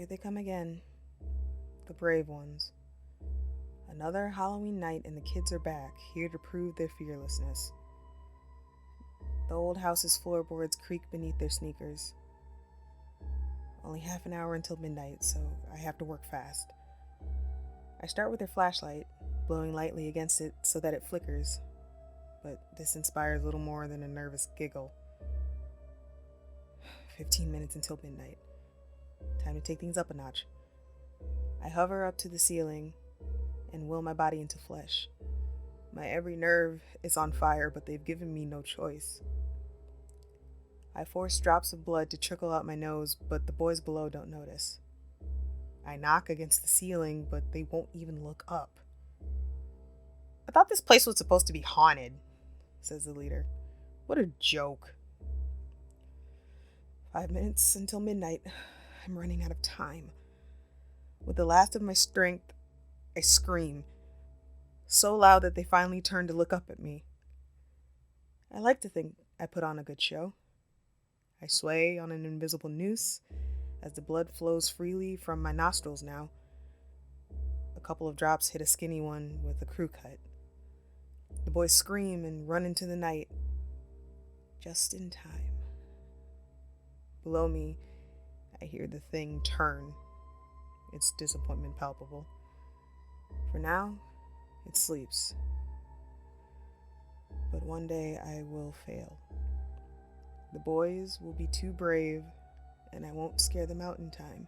Here they come again. The brave ones. Another Halloween night and the kids are back, here to prove their fearlessness. The old house's floorboards creak beneath their sneakers. Only half an hour until midnight, so I have to work fast. I start with their flashlight, blowing lightly against it so that it flickers, but this inspires little more than a nervous giggle. 15 minutes until midnight. Time to take things up a notch. I hover up to the ceiling and will my body into flesh. My every nerve is on fire, but they've given me no choice. I force drops of blood to trickle out my nose, but the boys below don't notice. I knock against the ceiling, but they won't even look up. I thought this place was supposed to be haunted, says the leader. What a joke. 5 minutes until midnight. I'm running out of time. With the last of my strength, I scream, so loud that they finally turn to look up at me. I like to think I put on a good show. I sway on an invisible noose as the blood flows freely from my nostrils now. A couple of drops hit a skinny one with a crew cut. The boys scream and run into the night, just in time. Below me, I hear the thing turn, its disappointment palpable. For now, it sleeps. But one day I will fail. The boys will be too brave, and I won't scare them out in time.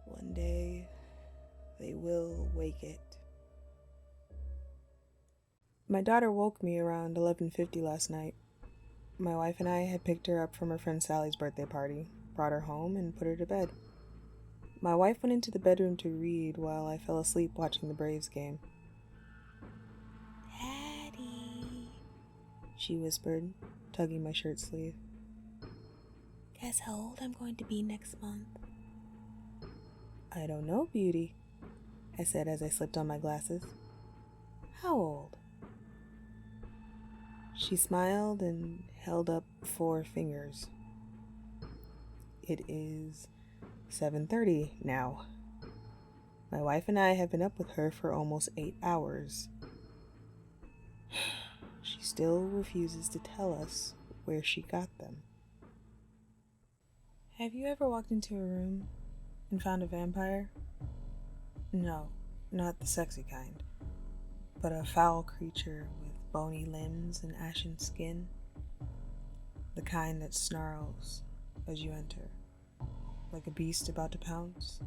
One day, they will wake it. My daughter woke me around 11:50 last night. My wife and I had picked her up from her friend Sally's birthday party, brought her home, and put her to bed. My wife went into the bedroom to read while I fell asleep watching the Braves game. "Daddy," she whispered, tugging my shirt sleeve. "Guess how old I'm going to be next month?" "I don't know, Beauty," I said as I slipped on my glasses. "How old?" She smiled and held up 4 fingers. "It is 7:30 now. My wife and I have been up with her for almost 8 hours. She still refuses to tell us where she got them." Have you ever walked into a room and found a vampire? No, not the sexy kind, but a foul creature with bony limbs and ashen skin. The kind that snarls as you enter, like a beast about to pounce.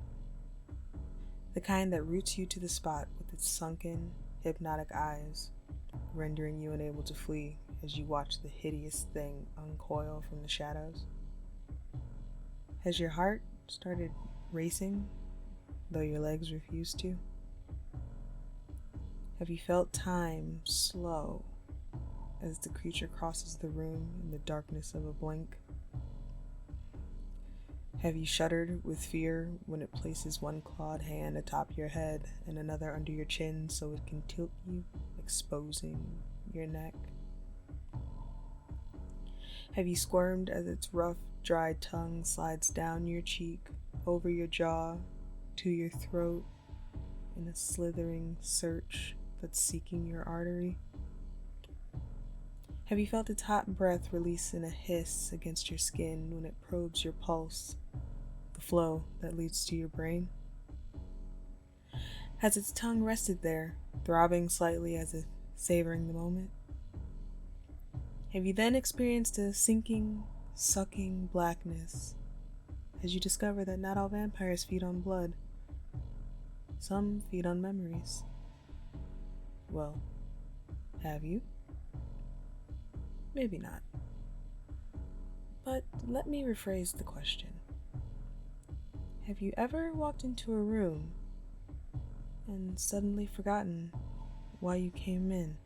The kind that roots you to the spot with its sunken, hypnotic eyes, rendering you unable to flee as you watch the hideous thing uncoil from the shadows. Has your heart started racing, though your legs refuse to? Have you felt time slow as the creature crosses the room in the darkness of a blink? Have you shuddered with fear when it places one clawed hand atop your head and another under your chin so it can tilt you, exposing your neck? Have you squirmed as its rough, dry tongue slides down your cheek, over your jaw, to your throat, in a slithering search that's seeking your artery? Have you felt its hot breath release in a hiss against your skin when it probes your pulse, the flow that leads to your brain? Has its tongue rested there, throbbing slightly as if savoring the moment? Have you then experienced a sinking, sucking blackness as you discover that not all vampires feed on blood? Some feed on memories. Well, have you? Maybe not. But let me rephrase the question. Have you ever walked into a room and suddenly forgotten why you came in?